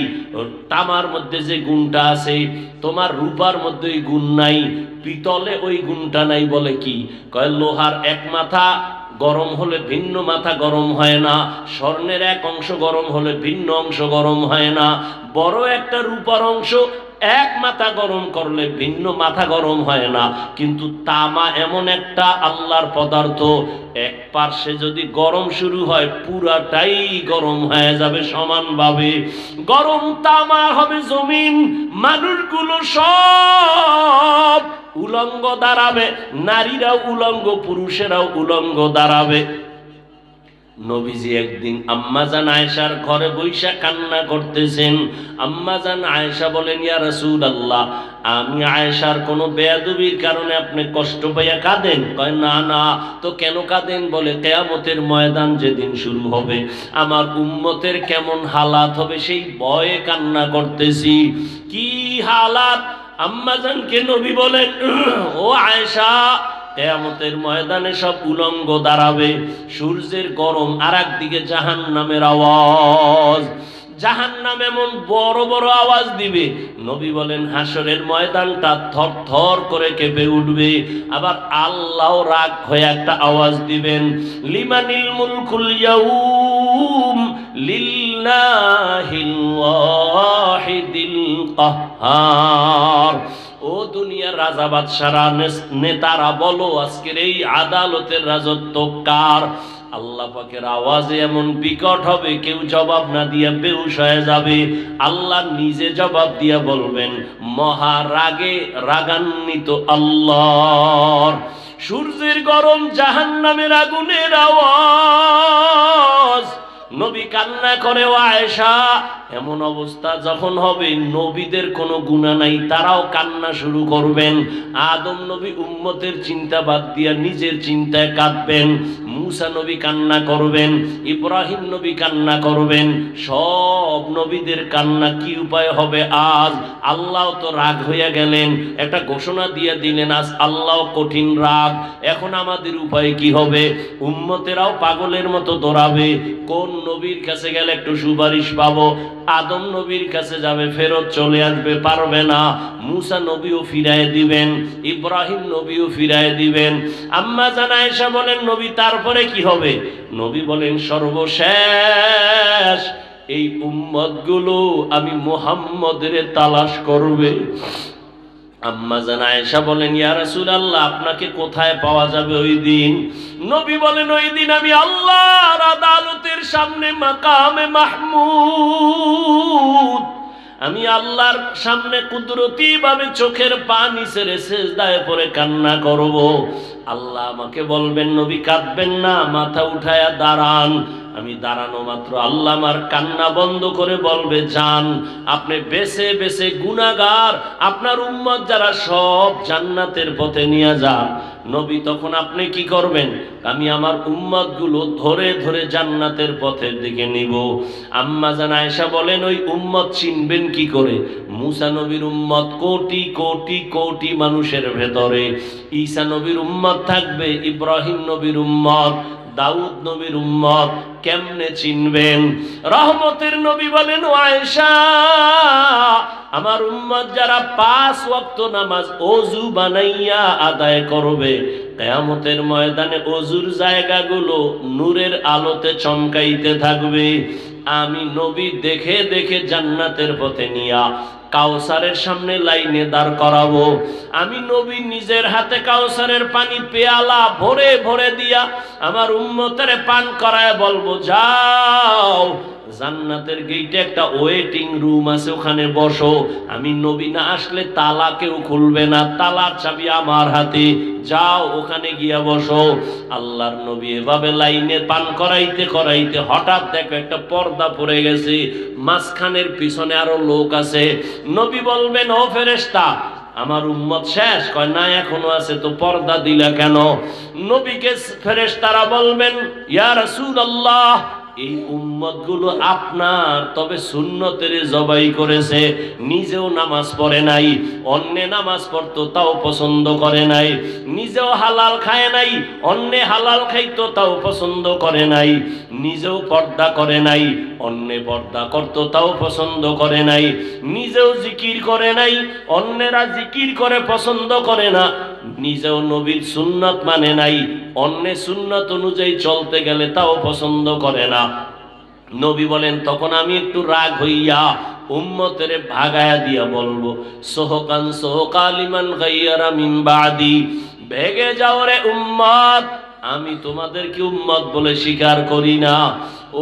তামার মধ্যে যে গুণটা আছে, তোমার রূপার মধ্যে ওই গুণ নাই, পিতলে ওই গুণটা নাই। বলে কি কয়, লোহার এক মাথা গরম হলে ভিন্ন মাথা গরম হয় না, স্বর্ণের এক অংশ গরম হলে ভিন্ন অংশ গরম হয় না। বড় একটা রূপার অংশ এক মাথা গরম করলে ভিন্ন মাথা গরম হয় না, কিন্তু তামা এমন একটা আল্লাহর পদার্থ, এক পার্শ্বে যদি গরম শুরু হয় পুরাটাই গরম হয়ে যাবে সমানভাবে। গরম তামা হবে জমিন, মানুষগুলো সব উলঙ্গ দাঁড়াবে, নারীরাও উলঙ্গ, পুরুষেরাও উলঙ্গ দাঁড়াবে। নবীজি একদিন আম্মাজান আয়েশার ঘরে বৈশা কান্না করতেছেন। আম্মাজান আয়েশা বলেন, ইয়া রাসূলুল্লাহ, আমি আয়েশার কোনো বেয়াদবির কারণে আপনি কষ্ট পাইয়া কাঁদেন? কয় না না। তো কেন কাঁদেন? বলে কিয়ামতের ময়দান যেদিন শুরু হবে আমার উম্মতের কেমন হালাত হবে সেই ভয়ে কান্না করতেছি। কি হালাত? আম্মাজানকে নবী বলেন, ও আয়েশা, কিয়ামতের ময়দানে সব উলঙ্গ দাঁড়াবে, সূর্যের গরম, আর একদিকে জাহান্নামের আওয়াজ। জাহান্নাম এমন বড় বড় আওয়াজ দিবে, নবী বলেন হাসরের ময়দানটা থর থর করে কেঁপে উঠবে। আবার আল্লাহ রাগ হয়ে একটা আওয়াজ দিবেন, লিমানিল মুলকুল ইয়াউম লিল্লাহিল ওয়াহিদিল কাহ্হার। ও দুনিয়ার রাজা বাদশারা নেতারা বলো, আজকের এই আদালতের রাজত্ব কার? আল্লাহ পাকের আওয়াজে এমন বিকট হবে কেউ জবাব না দিয়া বেহুশ হয়ে যাবে। আল্লাহ নিজে জবাব দিয়া বলবেন, মহারাগে রাগান্বিত আল্লাহর। সূর্যের গরম, জাহান্নামের আগুনের আওয়াজ। নবী কান্না করে, ও আয়েশা, এমন অবস্থা যখন হবে নবীদের কোনো গুনাহ নাই, তারাও কান্না শুরু করবেন। আদম নবী উম্মতের চিন্তা বাদ দিয়া নিজের চিন্তায় কাঁদবেন, মুসা নবী কান্না করবেন, ইব্রাহিম নবী কান্না করবেন, সব নবীদের কান্না। কি উপায় হবে আজ? আল্লাহ তো রাগ হইয়া গেলেন, একটা ঘোষণা দিয়ে দিলেন আজ আল্লাহ কঠিন রাগ। এখন আমাদের উপায় কি হবে? উম্মতেরাও পাগলের মতো দৌড়াবে, কোন নবীর কাছে গেলে একটু সুপারিশ পাবো। আদম নবীর কাছে যাবে, ফেরত চলে আসবে, পারবে না। মুসা নবীও ফিরায় দিবেন, ইব্রাহিম নবীও ফিরায় দিবেন। আম্মা জান আয়েশা বলেন, নবী তারপরে কি হবে? নবী বলেন, সর্বশেষ এই উম্মতগুলো আমি মুহাম্মদের তালাশ করবে। আম্মা জান আয়েশা বলেন, ইয়া রাসূলুল্লাহ, আপনাকে কোথায় পাওয়া যাবে ওই দিন? নবী বলেন, ওই দিন আমি আল্লাহর আদালতের সামনে মাকামে মাহমুদ, আমি আল্লাহর সামনে কুদরতি ভাবে চোখের পানি ছেড়ে সিজদায় পড়ে কান্না করব। আল্লাহ আমাকে বলবেন, নবী কাঁদবেন না, মাথা উঠায়া দাঁড়ান। আমি দাঁড়ানো মাত্র আল্লাহ আমার কান্না বন্ধ করে বলবে, যান, আপনি বেছে বেছে গুনাহগার আপনার উম্মত যারা সব জান্নাতের পথে নিয়ে যান। নবী তখন আপনি কি করবেন? আমি আমার উম্মত গুলো ধরে ধরে জান্নাতের পথের দিকে নিব। আম্মা জান আয়েশা বলেন, ওই উম্মত চিনবেন কি করে? মুসা নবীর উম্মত কোটি কোটি কোটি মানুষের ভেতরে, ঈসা নবীর উম্মত থাকবে, ইব্রাহিম নবীর উম্মত, দাউদ নবীর উম্মত, কেমনে চিনবেন? রহমতের নবী বলেন, ও আয়েশা, আমার উম্মত যারা 5 ওয়াক্ত নামাজ ওযু বানাইয়া আদায় করবে, কিয়ামতের ময়দানে ওযুর জায়গাগুলো নূরের আলোতে চমকাইতে থাকবে। আমি নবী দেখে দেখে জান্নাতের পথে নিয়া কাউসারের সামনে লাইনে দাঁড় করাবো। আমি নবী নিজের হাতে কাউসারের পানি পেয়ালা ভরে ভরে দিয়া আমার উম্মতের পান করায় বলবো, যাও, জান্নাতের গেটে একটা ওয়েটিং রুম আছে, ওখানে বসো। আমি নবী না আসলে তালা কেউ খুলবে না, তালার চাবি আমার হাতে, যাও ওখানে গিয়া বসো। আল্লাহর নবী এভাবে লাইনে পান করাইতে করাইতে হঠাৎ দেখো একটা পর্দা পড়ে গেছে, মাঝখানের পিছনে আরো লোক আছে। নবী বলবেন, ও ফেরেশতা, আমার উম্মত শেষ? কয় না, এখনো আছে। তো পর্দা দিলা কেন? নবীকে ফেরেশতারা বলবেন, ইয়া রাসূলুল্লাহ, এই উম্মতগুলো আপনার, তবে সুন্নতের জবাই করেছে, নিজেও নামাজ পড়ে নাই, অন্যে নামাজ পড়তো তাও পছন্দ করে নাই, নিজেও হালাল খায় নাই, অন্যে হালাল খাইতো তাও পছন্দ করে নাই, নিজেও পর্দা করে নাই, অন্যে পর্দা করতো তাও পছন্দ করে নাই, নিজেও জিকির করে নাই, অন্যেরা জিকির করে পছন্দ করে না, নিজেও নবীর সুন্নাত মানে নাই, অন্যে সুন্নাত অনুযায়ী চলতে গেলে তাও পছন্দ করে না। নবী বলেন, তখন আমি একটু রাগ হইয়া উম্মতের ভাগায়া দিয়া বলবো সোহকান সোহকা লিমান গায়্যারা মিন বাদি, ভেগে যাও রে উম্মত, আমি তোমাদেরকে উম্মত বলে স্বীকার করি না।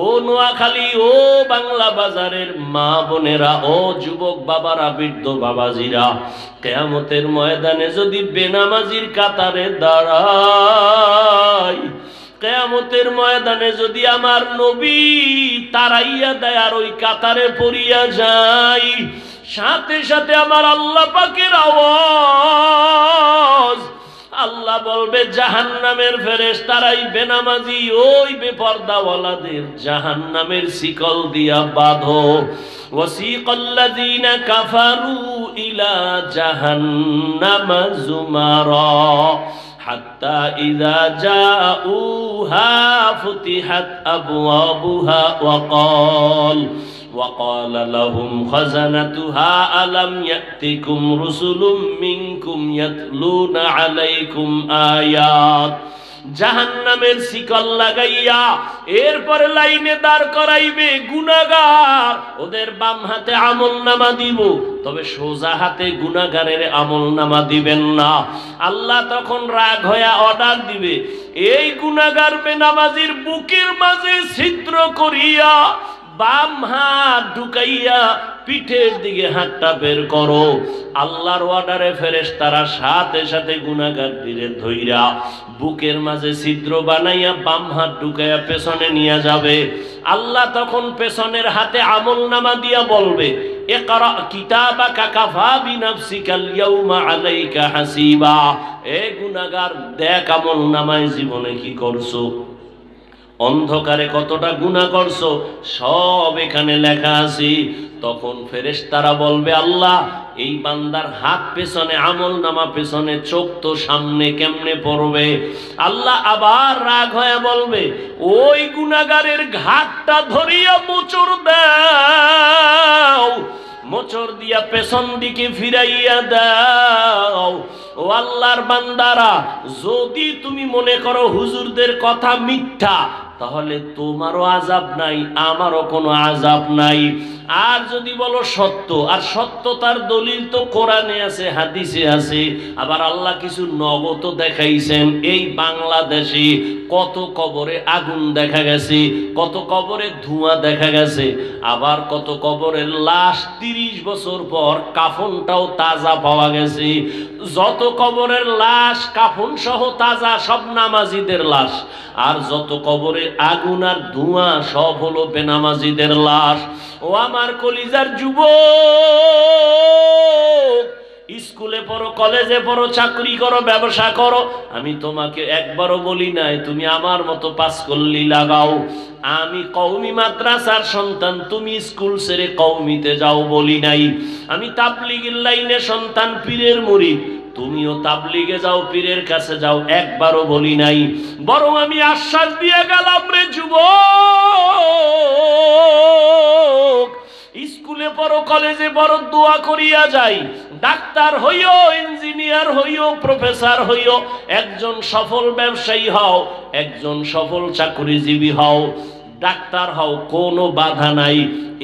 ও নোয়াখালী, ও বাংলা বাজারের মা বোনেরা, ও যুবক বাবারা, বৃদ্ধ বাবাজিরা, কিয়ামতের ময়দানে যদি বেনামাজির কাতারে দাঁড়াই, কিয়ামতের ময়দানে যদি আমার নবী তারাইয়া দেয় আর ওই কাতারে পড়িয়া যাই, সাথে সাথে আমার আল্লাহ পাকের আওয়াজ, আল্লাহ বলবে জাহান্নামের ফেরেশতারাই বেনামাজি ওই বেপরদাওয়ালাদের জাহান্নামের শিকল দিয়া বাঁধো। ওয়াসিকাল্লাযীনা কাফারু ইলা জাহান্নামা যুমারা হাত্তা ইযা জাউহা ফুতিহাত আবওয়াবুহা وقال لهم خزنتها ألم يأتكم رسل منكم يتلون عليكم آيات। জাহান্নামের শিকল লাগাইয়া এরপরে লাইনে দাঁড় করাইবে গুনাহগার, ওদের বাম হাতে আমলনামা দিব, তবে সোজা হাতে গুনাহগারের আমলনামা দিবেন না। আল্লাহ তখন রাগ হয়ে অর্ডার দিবে, এই গুনাহগার বেনামাজির বুকের মাঝে ছিদ্র করিয়া বাম হাত ঢুকাইয়া পিঠের দিকে হাতটা বের করো। আল্লাহর অর্ডারে ফেরেশতারা সাথে সাথে গুনাহগারদের ধইরা বুকের মাঝে ছিদ্র বানাইয়া বাম হাত ঢুকাইয়া পেছনে নিয়ে যাবে। আল্লাহ তখন পেছনের হাতে আমলনামা দিয়া বলবে, ইকরা কিতাবাকা কাফা বিনাফসিকাল ইয়াউমা আলাইকা হাসিবা। এ গুনাহগার, দেখ আমলনামায় জীবনে কি করছো, অন্ধকারে কতটা গুনাহ করছো, সব এখানে লেখা আছে। তখন ফেরেশতারা বলবে, আল্লাহ এই বান্দার হাত পেছনে, আমলনামা পেছনে, চোখ তো সামনে, কেমনে পড়বে? আল্লাহ আবার রাগ হয়ে বলবে, ওই গুনাহগারের ঘাটটা ধরিয়া মোচড় দাও, মোচড় দিয়া পেছন দিকে ফিরাইয়া দাও। ও আল্লাহর বান্দারা, যদি তুমি মনে করো হুজুরদের কথা মিথ্যা, তাহলে তোমারও আযাব নাই, আমারও কোনো আযাব নাই। আর যদি বলো সত্য, আর সত্যতার দলিল তো কোরআনে আছে, হাদিসে আছে, আবার আল্লাহ কিছু নগদ দেখাইছেন। এই বাংলাদেশে কত কবরে আগুন দেখা গেছে, কত কবরে ধোঁয়া দেখা গেছে, আবার কত কবরের লাশ 30 বছর পর কাফনটাও তাজা পাওয়া গেছে। যত কবরের লাশ কাফন সহ তাজা, সব নামাজিদের লাশ। আর যত কবরে আগুন আর ধোঁয়া, সব হলো বেনামাজিদের লাশ। ও আমার কলিজার যুবক, স্কুলে পড়ো, কলেজে পড়ো, চাকরি করো, ব্যবসা করো, আমি তোমাকে একবারও বলি নাই তুমি আমার মতো পাঁচকল্লি লাগাও। আমি কওমি মাদ্রাসার সন্তান, তুমি স্কুল ছেড়ে কওমিতে যাও বলি নাই। আমি তাবলীগের লাইনে সন্তান, পীরের মুরিদ, তুমিও তাবলীগে যাও, পীরের কাছে যাও, একবারও বলি নাই। বরং আমি আশ্বাস দিয়ে গেলাম, রে যুবক, স্কুলে পড়ো, কলেজে পড়ো, দোয়া করিয়া যাই, ডাক্তার হইও, ইঞ্জিনিয়ার হইও, প্রফেসর হইও, একজন সফল ব্যবসায়ী হও, একজন সফল চাকরিজীবী হও, ডাক্তার হও, কোনো বাধা নাই,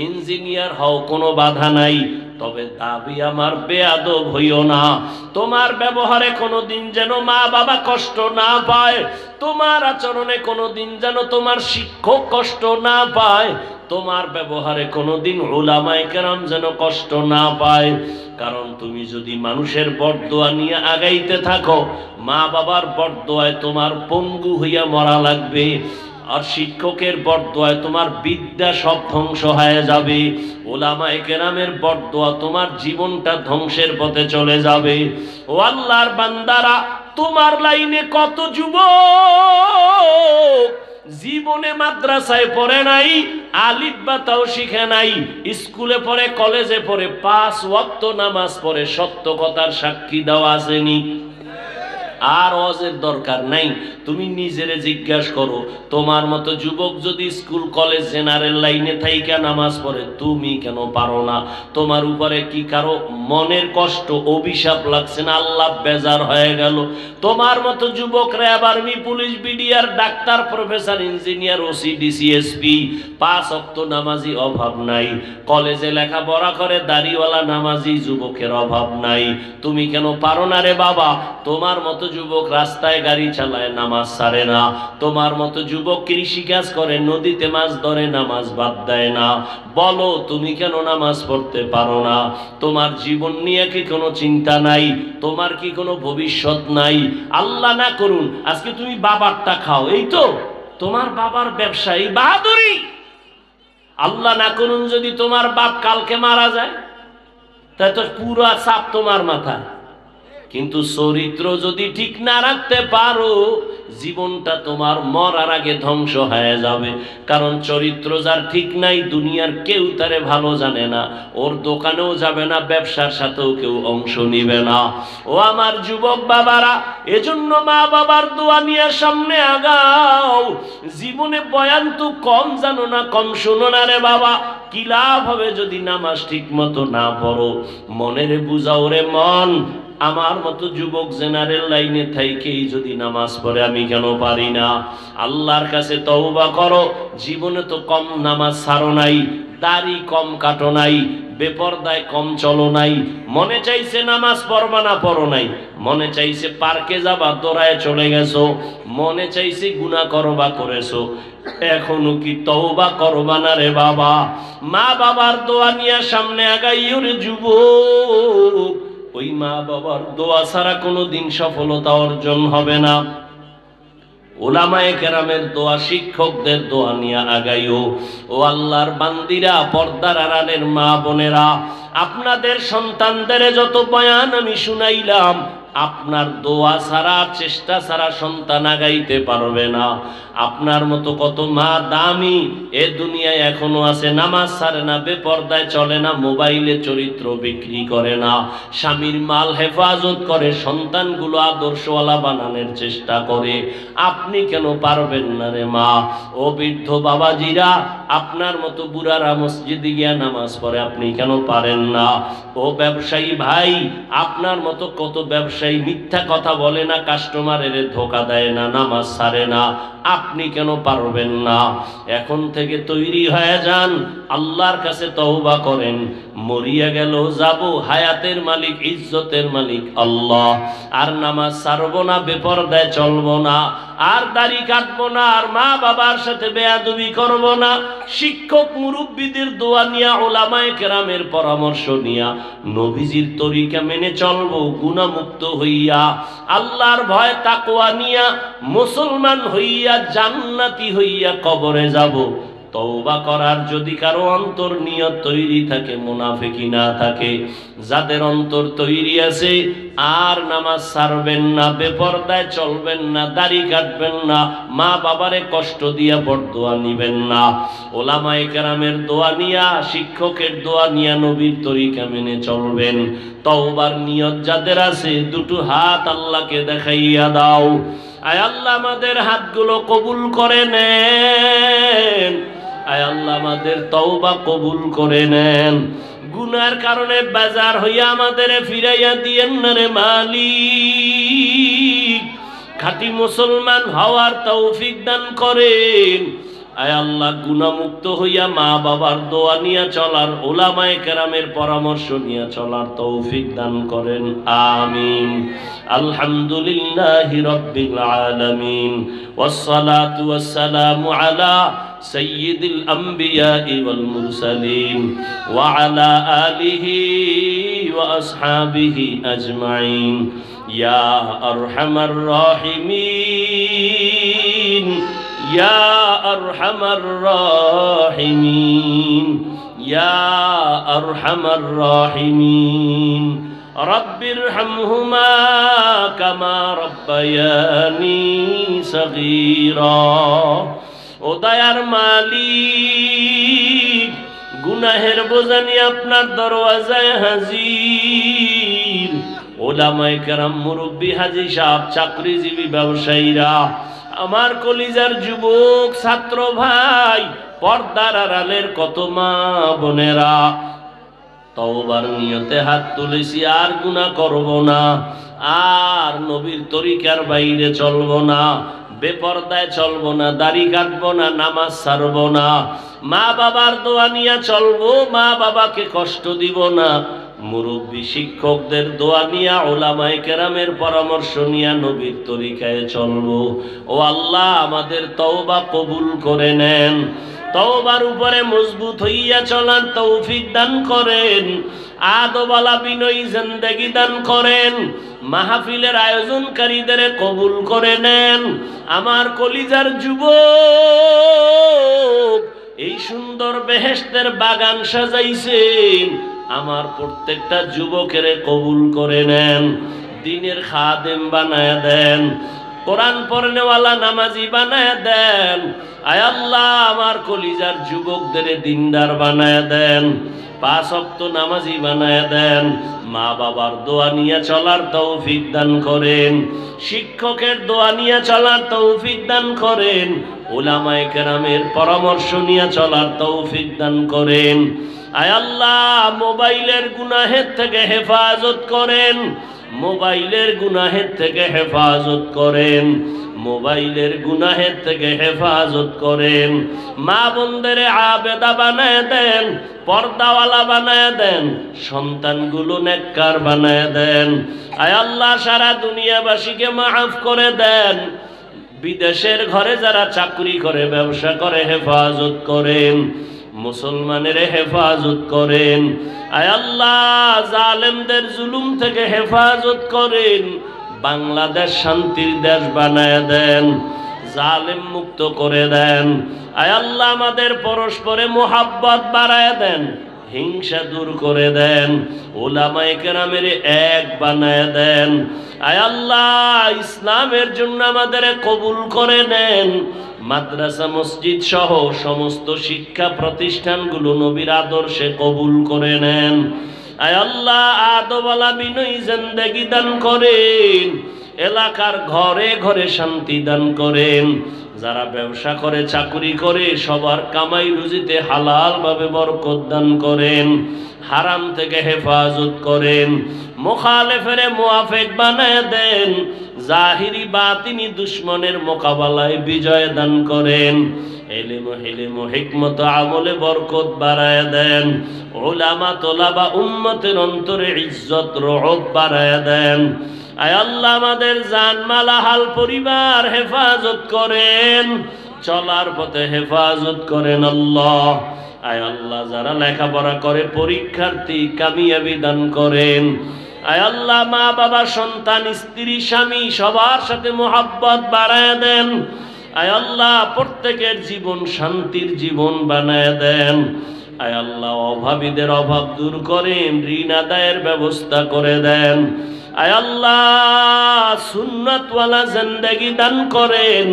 ইঞ্জিনিয়ার হও, কোনো বাধা নাই। তবে দাবি আমার বেয়াদব হইও না। তোমার ব্যবহারে কোনোদিন যেন মা বাবা কষ্ট না পায়, তোমার আচরণে কোনোদিন যেন তোমার শিক্ষক কষ্ট না পায়, তোমার ব্যবহারে কোনোদিন উলামায়ে কেরাম যেন কষ্ট না পায়। কারণ তুমি যদি মানুষের বরদোয়া নিয়ে আগাইতে থাকো, মা বাবার বরদোয়ায় তোমার পঙ্গু হইয়া মরা লাগবে, আর শিক্ষকের বরদোয়ায় তোমার বিদ্যা সব ধ্বংস হয়ে যাবে, উলামায়ে কেরামের বরদোয়া তোমার জীবনটা ধ্বংসের পথে চলে যাবে। ও আল্লাহর বান্দারা, তোমার লাইনে কত যুবক জীবনে মাদ্রাসায় পড়ে নাই, আলিফ বা তাও শিখে নাই, স্কুলে পড়ে, কলেজে পড়ে, 5 ওয়াক্ত নামাজ পড়ে, সত্য কথার সাক্ষী দেওয়া আসেনি। আর ওয়াজের দরকার নাই। তুমি নিজেরে জিজ্ঞাসা করো, তোমার মতো যুবক যদি স্কুল কলেজ জেনারেল লাইনে থাইকা নামাজ পড়ে, তুমি কেন পারো না? তোমার উপরে কি কারো মনের কষ্ট, অভিশাপ লাগছে না? আল্লাহ বেজার হয়ে গেল? তোমার মতো যুবকরা আবার police, BDR, doctor, professor, engineer, OC, DC, SP, 5 ওয়াক্ত নামাজি অভাব নাই। কলেজে লেখাপড়া করে দাড়িওয়ালা নামাজি যুবকের অভাব নাই। তুমি কেন পারো না রে বাবা? তোমার মতো যুবক রাস্তায় গাড়ি চালায়, নামাজ ছাড়ে না। তোমার মতো যুবক কৃষিকাজ করে, নদীতে মাছ ধরে, নামাজ বাদ দেয় না। বলো, তুমি কেন নামাজ পড়তে পারো না? তোমার জীবন নিয়ে কি কোনো চিন্তা নাই? তোমার কি কোনো ভবিষ্যৎ নাই? আল্লাহ না করুন আজকে তুমি বাবারটা খাও, এই তো তোমার বাবার ব্যবসায়ী বাহাদুরি। আল্লাহ না করুন যদি তোমার বাপ কালকে মারা যায়, তাই তো পুরো চাপ তোমার মাথায়। কিন্তু চরিত্র যদি ঠিক না রাখতে পারো, জীবনটা তোমার মরার আগে ধ্বংস হয়ে যাবে। কারণ চরিত্র যার ঠিক নাই, দুনিয়ার কেউ তারে ভালো জানে না, ওর দোকানেও যাবে না, ব্যবসার সাথেও কেউ অংশ নিবে না। ও আমার যুবক বাবারা, এজন্য মা বাবার দোয়া নিয়ে সামনে আগাও। জীবনে বয়ান তো কম জানো না, কম শোনো না রে বাবা। কি লাভ হবে যদি নামাজ ঠিক মতো না পড়ো? মনের বুঝাও রে মন, আমার মতো যুবক জেনারেল লাইনে থাইকেই যদি নামাজ পড়ে, আমি কেন পারি না? আল্লাহর কাছে তওবা করো। জীবনে তো কম নামাজ ছাড়ো নাই, দাড়ি কম কাটো নাই, বেপরদায় কম চলো নাই। মনে চাইছে নামাজ পড়বা না, পড়ো নাই। মনে চাইছে পার্কে যাবা, দৌড়ায় চলে গেছো। মনে চাইছে গুনাহ করবা, করেছো। এখনো কি তওবা করবা না রে বাবা? মা বাবার দোয়া নিয়ে সামনে আগাইও রে যুবক। ওই মা বাবার দোয়া ছাড়া কোনোদিন সফলতা অর্জন হবে না। উলামায়ে কেরামের দোয়া, শিক্ষকদের দোয়া নিয়ে আগাইও। ও আল্লাহর বান্দিরা, পর্দার আড়ালের মা বোনেরা, আপনাদের সন্তানদের যত বয়ান আমি শুনাইলাম, আপনার দোয়া ছাড়া, চেষ্টা ছাড়া সন্তান আগাইতে পারবে না। আপনার মতো কত মা দামি এ দুনিয়ায় এখনো আছে, নামাজ ছাড়ে না, বেপরদায় চলে না, মোবাইলে চরিত্র বিক্রি করে না, স্বামীর মাল হেফাজত করে, সন্তানগুলো আদর্শওয়ালা বানানোর চেষ্টা করে। আপনি কেন পারবেন না রে মা? ও বৃদ্ধ বাবাজিরা, আপনার মতো বুড়ারা মসজিদে গিয়া নামাজ পড়ে, আপনি কেন পারেন না? ও ব্যবসায়ী ভাই, আপনার মতো কত ব্যবসায়ী মিথ্যা কথা বলে না, কাস্টমারের ধোকা দেয় না, নামাজ ছাড়ে না, আপনি কেন পারবেন না? এখন থেকে তৈরি হয়ে যান, আল্লাহর কাছে তওবা করেন। মরিয়া গেল যাব, হায়াতের মালিক, ইজ্জতের মালিক আল্লাহ। আর নামাজ ছাড়বো না, বেপরদায় চলবো না, আর দাড়ি কাটবো না, আর মা বাবার সাথে বেয়াদবি করবো না। শিক্ষক মুরব্বীদের দোয়া নিয়া, উলামায়ে কেরামের পরামর্শ নিয়া, নবীজির তরিকা মেনে চলবো, গুনাহমুক্ত হইয়া, আল্লাহর ভয় তাকওয়া নিয়া, মুসলমান হইয়া, জান্নাতি হইয়া কবরে যাব। তওবা করার যদি কারো অন্তর নিয়ত তৈরি থাকে, মুনাফিকি না থাকে, যাদের অন্তর তৈরি আছে, আর নামাজ ছাড়বেন না, বেপরদায় চলবেন না, দাড়ি কাটবেন না, মা বাবারে কষ্ট দিয়া বরদোয়া নিবেন না, ওলামায়ে কেরামের দোয়া নিয়া, শিক্ষকের দোয়া নিয়া, নবীর তরিকা মেনে চলবেন। তওবার নিয়ত যাদের আছে, দুটো হাত আল্লাহকে দেখাইয়া দাও। আয় আল্লাহ, আমাদের হাতগুলো কবুল করে নেন। আয় আল্লাহ, আমাদের তওবা কবুল করে নেন। গুনার কারণে বাজার হইয়া আমাদের ফিরাইয়া দিয়েন না রে মালিক। খাঁটি মুসলমান হওয়ার তৌফিক দান করেন। আয় আল্লাহ, গুনাহমুক্ত হইয়া মা বাবার দোয়া নিয়ে চলার, উলামায়ে কেরামের পরামর্শ নিয়ে চলার তৌফিক দান করেন। আমিন। আলহামদুলিল্লাহি রাব্বিল আলামিন, ওয়াসসালাতু ওয়াসসালামু আলা সাইয়্যিদিল আমবিয়াই ওয়াল মুরসালিন ওয়া আলা আলিহি ওয়া আসহাবিহি আজমাইন। ইয়া আরহামার রাহিমিন, ইয়া আরহামার রাহিমিন, ইয়া আরহামার রাহিমিন। রব্বিরহামহুমা কামা রব্বায়ানি সগীরা। ও দয়ার মালিক, গুনাহের বোঝা নিয়ে আপনার দরওয়াজায় হাজির। ওলামায়ে কেরাম, মুরব্বী, হাজী সাহেব, চাকরিজীবী, ব্যবসায়ীরা, আমার কলিজার যুবক ছাত্র ভাই, পর্দার আড়ালের কত মা বোনেরা, তওবার নিয়তে হাত তুলেছি, আর গুনাহ করব না, আর নবীর তরিকার বাইরে চলব না, বেপরদায় চলব না, দাড়ি কাটবো না, নামাজ ছাড়ব না, মা বাবার দোয়া নিয়ে চলবো, মা বাবাকে কষ্ট দিব না, মুরব্বী শিক্ষকদের দোয়া নিয়া, ওলামায়ে কেরামের পরামর্শ নিয়া নবীর তরিকায় চলবো। ও আল্লাহ, আমাদের তওবা কবুল করে নেন, তওবার উপরে মজবুত হইয়া চলার তৌফিক দান করেন, আদবালা বিনয়ী জিন্দেগি দান করেন, মাহফিলের আয়োজনকারীদের কবুল করে নেন। আমার কলিজার যুবক, এই সুন্দর বেহেশতের বাগান সাজাইছেন, আমার প্রত্যেকটা যুবকের কবুল করে নেন, দ্বীনের খাদেম বানায় দেন, কোরআন পড়নেওয়ালা নামাজি বানায় দেন। আয় আল্লাহ, আমার কলিজার যুবকদের দিনদার বানায় দেন, 5 ওয়াক্ত নামাজি বানায় দেন, মা বাবার দোয়া নিয়ে চলার তৌফিক দান করেন, শিক্ষকের দোয়া নিয়ে চলার তৌফিক দান করেন, উলামায়ে কেরামের পরামর্শ নিয়ে চলার তৌফিক দান করেন। আয় আল্লাহ, মোবাইলের গুনাহের থেকে হেফাজত করেন, মোবাইলের গুনাহের থেকে হেফাজত করেন, মোবাইলের গুনাহের থেকে হেফাজত করেন। মা বোনদের আবেদা বানায় দেন, পর্দাওয়ালা বানায় দেন, সন্তানগুলো নেককার বানায় দেন। আয় আল্লাহ, সারা দুনিয়াবাসীকে মাফ করে দেন, বিদেশের ঘরে যারা চাকরি করে, ব্যবসা করে, হেফাজত করেন, মুসলমানের হেফাজত করেন। আয় আল্লাহ, জালেমদের জুলুম থেকে হেফাজত করেন, বাংলাদেশ শান্তির দেশ বানায় দেন, জালেম মুক্ত করে দেন। আয় আল্লাহ, আমাদের পরস্পরে মুহাব্বত বাড়ায় দেন, হিংসা দূর করে দেন, উলামায়ে কেরামের এক বানায় দেন। আয় আল্লাহ, ইসলামের জন্য আমাদের কবুল করে নেন, মাদ্রাসা মসজিদ সহ সমস্ত শিক্ষা প্রতিষ্ঠানগুলো নবীর আদর্শে কবুল করে নেন। আয় আল্লাহ, আদবালা বিনয়ী জিন্দেগি দান করেন, এলাকার ঘরে ঘরে শান্তি দান করেন। যারা ব্যবসা করে, চাকরি করে, সবার কামাই রুজিতে হালাল ভাবে বরকত দান করেন, হারাম থেকে হেফাজত করেন, মুখালেফের মুআফিক বানায় দেন, জাহিরি বাতিনি দুশ্মনের মোকাবেলায় বিজয় দান করেন, ইলম হিলম হিকমত আমলে বরকত বাড়ায় দেন, উলামা তোলাবা উম্মতের অন্তরে ইজ্জত রহব বাড়ায় দেন। আয় আল্লাহ, আমাদের জানমাল হাল পরিবার হেফাজত করেন, চলার পথে হেফাজত করেন আল্লাহ। আয় আল্লাহ, যারা লেখাপড়া করে, পরীক্ষার্থী, কামিয়াবি দান করেন। আয় আল্লাহ, মা বাবা, সন্তান, স্ত্রী, স্বামী, সবার সাথে মুহাব্বত বাড়ায় দেন। আয় আল্লাহ, প্রত্যেকের জীবন শান্তির জীবন বানায় দেন। আয় আল্লাহ, অভাবীদের অভাব দূর করেন, ঋণ আদায়ের ব্যবস্থা করে দেন। আয় আল্লাহ, সুন্নতওয়ালা জিন্দেগি দান করেন,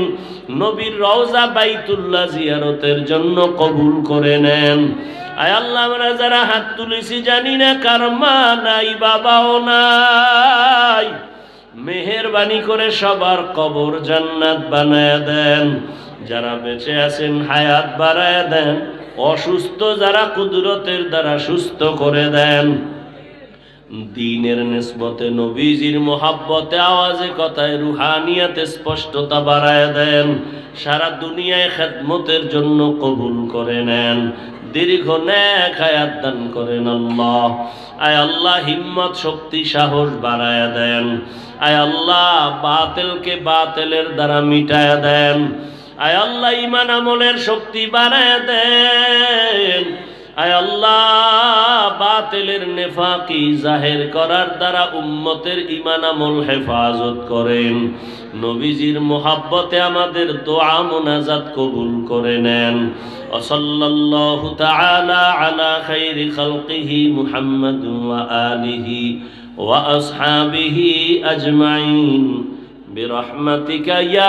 নবীর রওজা বাইতুল্লাহ জিয়ারতের জন্য কবুল করে নেন। আয় আল্লাহ, আমরা যারা হাত তুলেছি, জানি না কার মা নাই, বাবাও নাই, মেহেরবানি করে সবার কবর জান্নাত বানায় দেন। যারা বেঁচে আছেন হায়াত বাড়ায় দেন, অসুস্থ যারা কুদরতের দ্বারা সুস্থ করে দেন। দ্বীনের নিসবতে, নবীজির মুহাব্বতে, আওয়াজে কথায়, রুহানিয়াতে স্পষ্টতা বাড়ায় দেন। সারা দুনিয়ায় খেদমতের জন্য কবুল করে নেন, দীর্ঘ নেক হায়াত দান করেন আল্লাহ। আয় আল্লাহ, হিম্মত, শক্তি, সাহস বাড়ায় দেন। আয় আল্লাহ, বাতিলকে বাতিলের দ্বারা মিটায় দেন। আয় আল্লাহ, ঈমান আমলের শক্তি বাড়ায় দেন। আয় আল্লাহ, বাতিলের নেফাকি জাহের করার দ্বারা উম্মতের ঈমান আমল হেফাজত করেন। নবীজির মুহাব্বতে আমাদের দোয়া মুনাজাত কবুল করে নেন। সাল্লাল্লাহু তাআলা আলা খাইরি খালকিহি মুহাম্মাদ ওয়া আলিহি ওয়া আসহাবিহি আজমাইন বিরহমাতিকা ইয়া